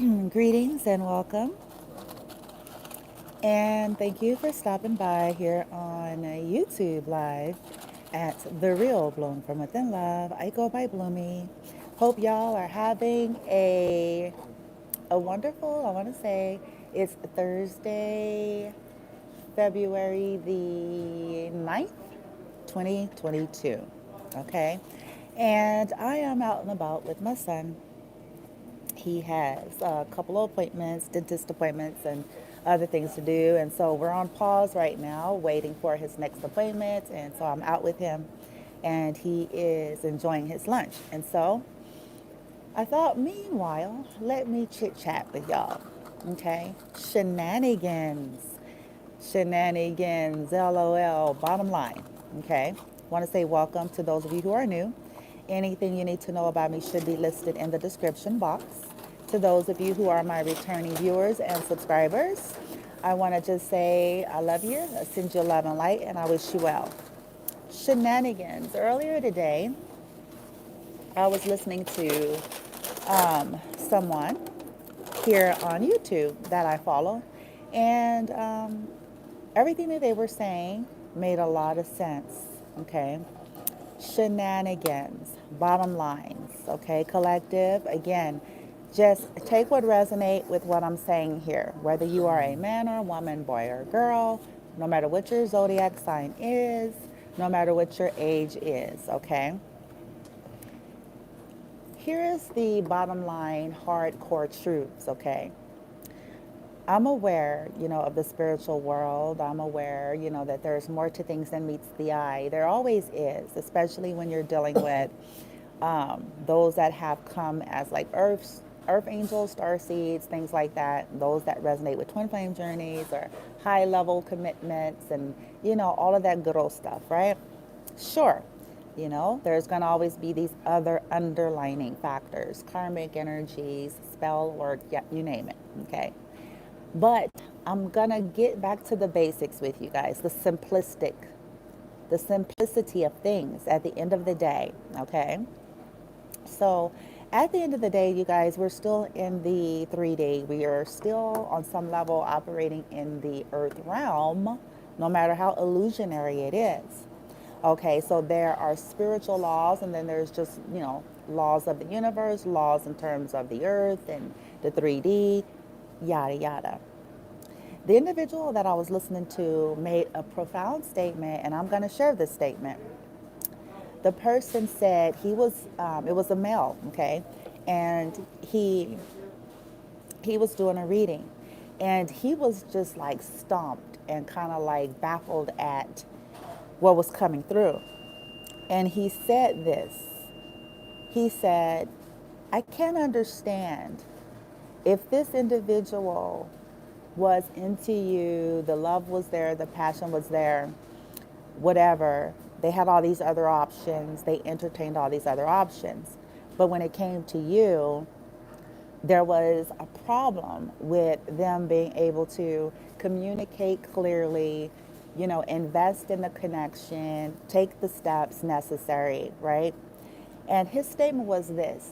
Greetings and welcome. And thank you for stopping by here on YouTube Live at The Real Bloom from Within Love. I go by Bloomy. Hope y'all are having a wonderful, I want to say it's Thursday, February the 9th, 2022. Okay. And I am out and about with my son. He has a couple of appointments, dentist appointments, and other things to do. And so we're on pause right now, waiting for his next appointment. And so I'm out with him, and he is enjoying his lunch. And so I thought, meanwhile, let me chit chat with y'all. Okay? Shenanigans. Shenanigans, LOL, bottom line. Okay? Want to say welcome to those of you who are new. Anything you need to know about me should be listed in the description box. To those of you who are my returning viewers and subscribers, I want to just say I love you, I send you love and light, and I wish you well. Shenanigans. Earlier today, I was listening to someone here on YouTube that I follow, and everything that they were saying made a lot of sense. Okay. Shenanigans, bottom lines, okay, collective. Again, just take what resonate with what I'm saying here, whether you are a man or a woman, boy or girl, no matter what your zodiac sign is, no matter what your age is, okay? Here is the bottom line hardcore truths, okay? I'm aware, of the spiritual world. I'm aware, that there's more to things than meets the eye. There always is, especially when you're dealing with those that have come as like earth angels, star seeds, things like that. Those that resonate with twin flame journeys or high level commitments and, all of that good old stuff, right? Sure. There's going to always be these other underlining factors, karmic energies, spell work, yeah, you name it. Okay. But I'm gonna get back to the basics with you guys, the simplicity of things at the end of the day, okay? So at the end of the day, you guys, we're still in the 3D. We are still on some level operating in the earth realm, no matter how illusionary it is. Okay, so there are spiritual laws, and then there's just, laws of the universe, laws in terms of the earth and the 3D, yada, yada. The individual that I was listening to made a profound statement, and I'm going to share this statement. The person said it was a male, okay, and he was doing a reading, and he was just like stumped and kind of like baffled at what was coming through. And he said this. He said, I can't understand if this individual was into you, the love was there, the passion was there, whatever. They had all these other options. They entertained all these other options. But when it came to you, there was a problem with them being able to communicate clearly, invest in the connection, take the steps necessary, right? And his statement was this.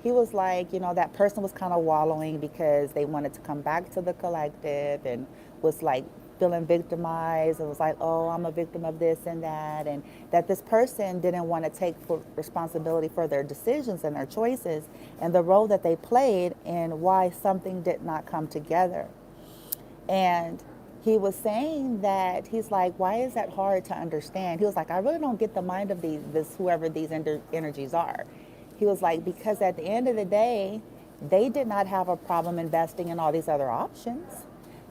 He was like, that person was kind of wallowing because they wanted to come back to the collective and was like feeling victimized and was like, oh, I'm a victim of this and that. And that this person didn't want to take responsibility for their decisions and their choices and the role that they played in why something did not come together. And he was saying that he's like, why is that hard to understand? He was like, I really don't get the mind of whoever these energies are. He was like, because at the end of the day, they did not have a problem investing in all these other options.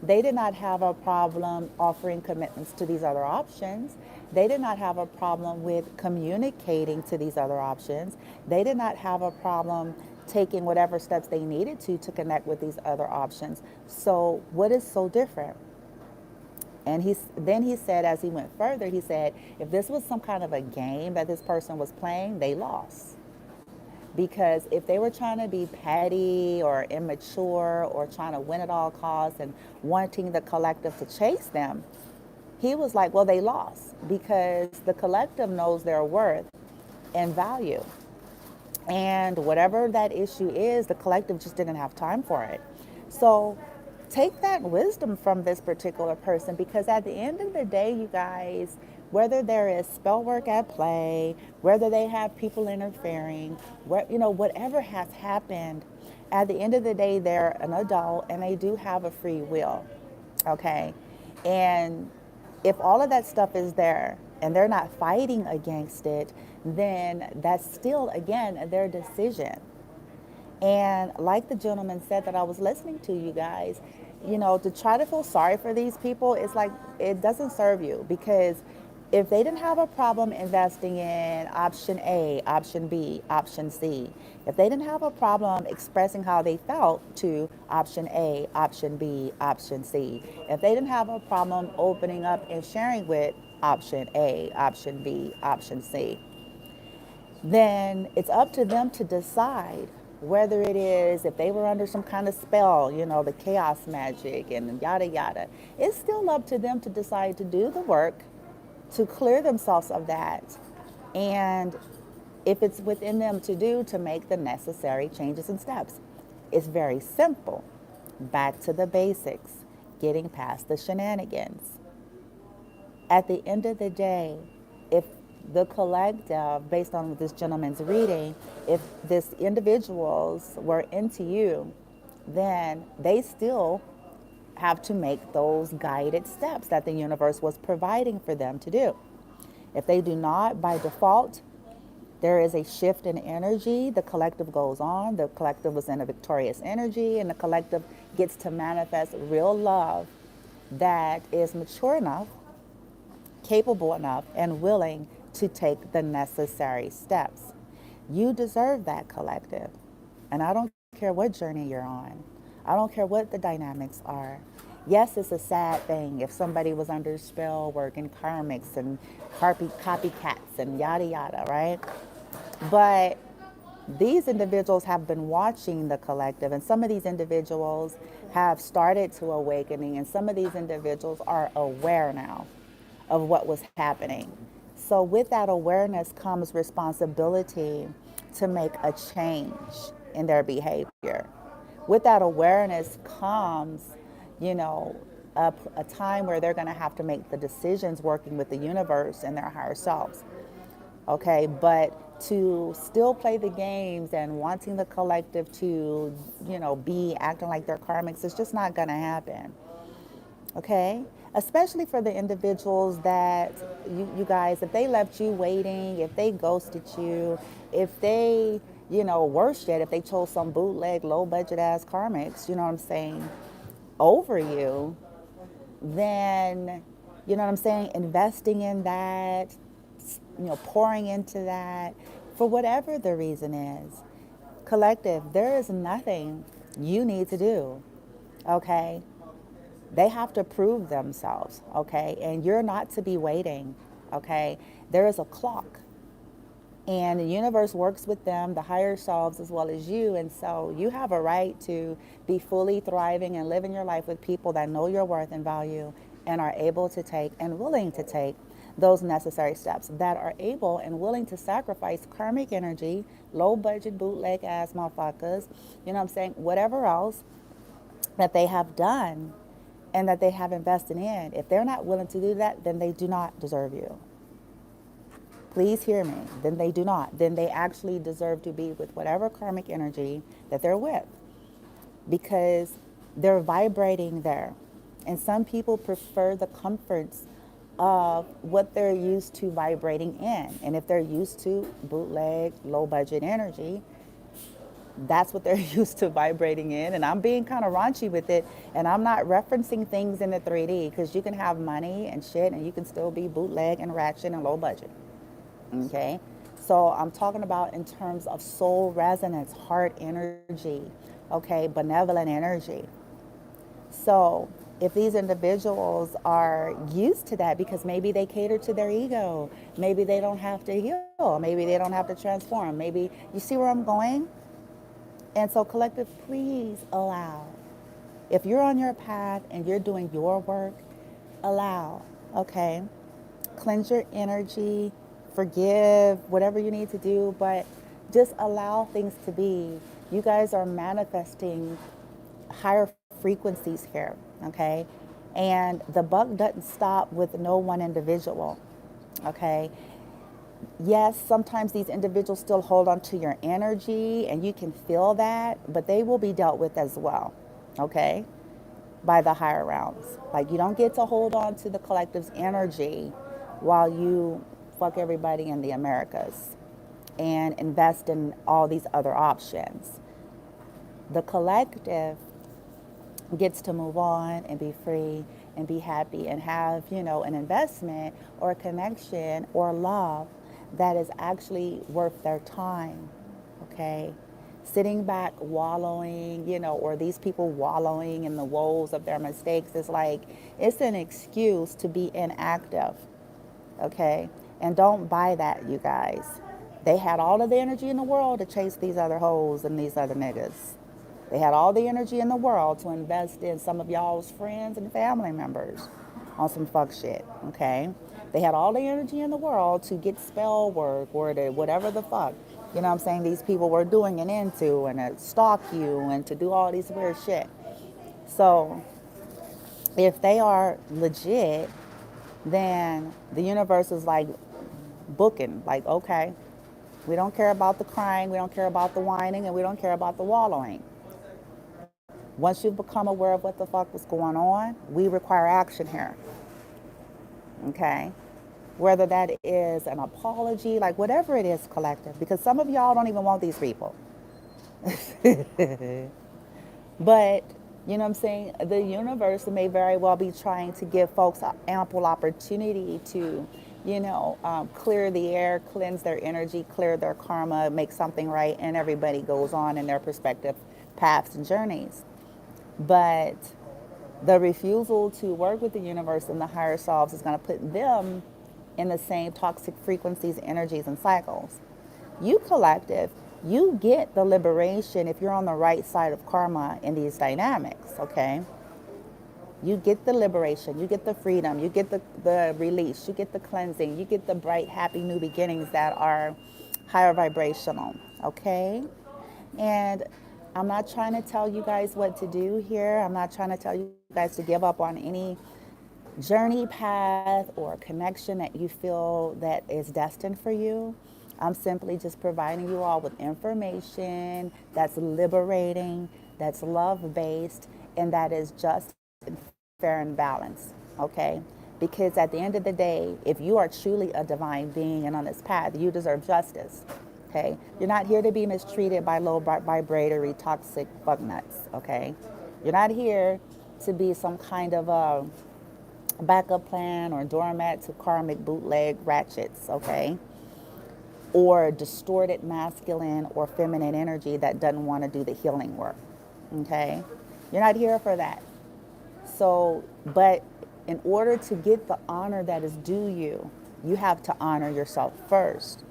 They did not have a problem offering commitments to these other options. They did not have a problem with communicating to these other options. They did not have a problem taking whatever steps they needed to connect with these other options. So what is so different? And then he said, as he went further, he said, if this was some kind of a game that this person was playing, they lost. Because if they were trying to be petty or immature or trying to win at all costs and wanting the collective to chase them, he was like, well, they lost because the collective knows their worth and value. And whatever that issue is, the collective just didn't have time for it. So take that wisdom from this particular person, because at the end of the day, you guys, whether there is spell work at play, whether they have people interfering, whatever has happened, at the end of the day, they're an adult and they do have a free will. Okay. And if all of that stuff is there and they're not fighting against it, then that's still, again, their decision. And like the gentleman said that I was listening to, you guys, to try to feel sorry for these people, it's like it doesn't serve you, because if they didn't have a problem investing in option A, option B, option C, if they didn't have a problem expressing how they felt to option A, option B, option C, if they didn't have a problem opening up and sharing with option A, option B, option C, then it's up to them to decide whether it is, if they were under some kind of spell, the chaos magic and yada yada. It's still up to them to decide to do the work to clear themselves of that. And if it's within them to do, to make the necessary changes and steps. It's very simple. Back to the basics, getting past the shenanigans. At the end of the day, if the collective, based on this gentleman's reading, if this individuals were into you, then they still have to make those guided steps that the universe was providing for them to do. If they do not, by default, there is a shift in energy. The collective goes on. The collective was in a victorious energy, and the collective gets to manifest real love that is mature enough, capable enough, and willing to take the necessary steps. You deserve that, collective. And I don't care what journey you're on. I don't care what the dynamics are. Yes, it's a sad thing if somebody was under spell work and karmics and copycats and yada yada, right? But these individuals have been watching the collective, and some of these individuals have started to awakening, and some of these individuals are aware now of what was happening. So with that awareness comes responsibility to make a change in their behavior. With that awareness comes, you know, a time where they're going to have to make the decisions working with the universe and their higher selves. Okay, but to still play the games and wanting the collective to, be acting like they're karmics, it's just not going to happen. Okay, especially for the individuals that you guys, if they left you waiting, if they ghosted you, if they, worse yet, if they chose some bootleg low budget ass karmics, you know what I'm saying, over you, then, you know what I'm saying, investing in that, pouring into that, for whatever the reason is. Collective, there is nothing you need to do, okay? They have to prove themselves, okay? And you're not to be waiting, okay? There is a clock, and the universe works with them, the higher selves as well as you, and so you have a right to be fully thriving and living your life with people that know your worth and value and are able to take and willing to take those necessary steps, that are able and willing to sacrifice karmic energy, low budget bootleg ass motherfuckers, you know what I'm saying, whatever else that they have done and that they have invested in. If they're not willing to do that, then they do not deserve you. Please hear me. Then they do not. Then they actually deserve to be with whatever karmic energy that they're with, because they're vibrating there. And some people prefer the comforts of what they're used to vibrating in. And if they're used to bootleg, low budget energy, that's what they're used to vibrating in. And I'm being kind of raunchy with it, and I'm not referencing things in the 3D, because you can have money and shit and you can still be bootleg and ratchet and low budget. Okay, so I'm talking about in terms of soul resonance, heart energy, okay, benevolent energy. So if these individuals are used to that because maybe they cater to their ego, maybe they don't have to heal, maybe they don't have to transform, maybe, you see where I'm going? And so collective, please allow. If you're on your path and you're doing your work, allow, okay? Cleanse your energy, forgive, whatever you need to do, but Just allow things to be. You guys are manifesting higher frequencies here, okay? And the buck doesn't stop with no one individual, okay? Yes, sometimes these individuals still hold on to your energy and you can feel that, but they will be dealt with as well, okay? By the higher realms. Like, you don't get to hold on to the collective's energy while you fuck everybody in the Americas and invest in all these other options. The collective gets to move on and be free and be happy and have, an investment or a connection or love that is actually worth their time, okay? Sitting back wallowing, or these people wallowing in the woes of their mistakes is like, it's an excuse to be inactive, okay? And don't buy that, you guys. They had all of the energy in the world to chase these other hoes and these other niggas. They had all the energy in the world to invest in some of y'all's friends and family members on some fuck shit, okay? They had all the energy in the world to get spell work or to whatever the fuck, I'm saying, these people were doing and into, and to stalk you and to do all these weird shit. So if they are legit, then the universe is like booking, like, okay, we don't care about the crying, we don't care about the whining, and we don't care about the wallowing. Once you've become aware of what the fuck was going on, we require action here. Okay? Whether that is an apology, like whatever it is, collective, because some of y'all don't even want these people. But, you know what I'm saying? The universe may very well be trying to give folks ample opportunity to, clear the air, cleanse their energy, clear their karma, make something right, and everybody goes on in their respective paths and journeys. But the refusal to work with the universe and the higher selves is going to put them in the same toxic frequencies, energies, and cycles. You collective, you get the liberation if you're on the right side of karma in these dynamics, okay? You get the liberation, you get the freedom, you get the release, you get the cleansing, you get the bright, happy new beginnings that are higher vibrational, okay? And I'm not trying to tell you guys what to do here. I'm not trying to tell you guys to give up on any journey path or connection that you feel that is destined for you. I'm simply just providing you all with information that's liberating, that's love-based, and that is just fair and balanced, okay? Because at the end of the day, if you are truly a divine being and on this path, you deserve justice, okay? You're not here to be mistreated by low vibratory toxic bug nuts, okay? You're not here to be some kind of a backup plan or doormat to karmic bootleg ratchets, okay? Or distorted masculine or feminine energy that doesn't want to do the healing work, okay? You're not here for that. So, but in order to get the honor that is due you, you have to honor yourself first.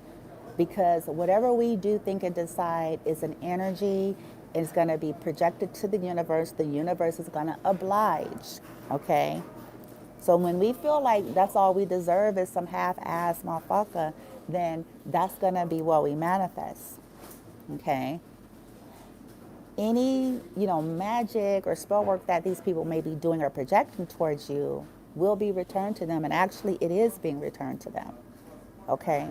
Because whatever we do, think, and decide is an energy, is going to be projected to the universe. The universe is going to oblige, okay? So when we feel like that's all we deserve is some half-ass motherfucker, then that's going to be what we manifest, okay? Any, magic or spell work that these people may be doing or projecting towards you will be returned to them. And actually, it is being returned to them, okay?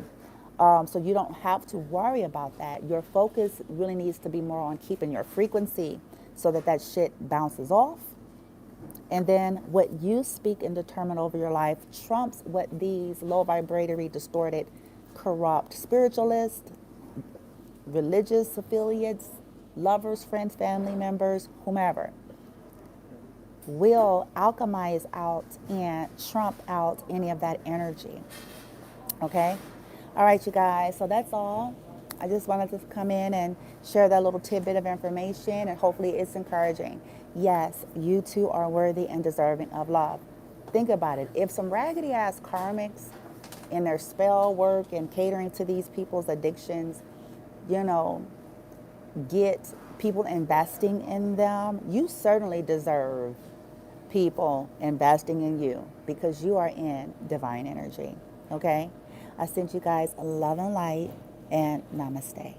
So you don't have to worry about that. Your focus really needs to be more on keeping your frequency so that shit bounces off. And then what you speak and determine over your life trumps what these low vibratory, distorted, corrupt spiritualists, religious affiliates, lovers, friends, family members, whomever, will alchemize out and trump out any of that energy. Okay? All right, you guys. So that's all. I just wanted to come in and share that little tidbit of information, and hopefully it's encouraging. Yes, you too are worthy and deserving of love. Think about it. If some raggedy ass karmics in their spell work and catering to these people's addictions, get people investing in them, you certainly deserve people investing in you because you are in divine energy. Okay? I sent you guys love and light, and namaste.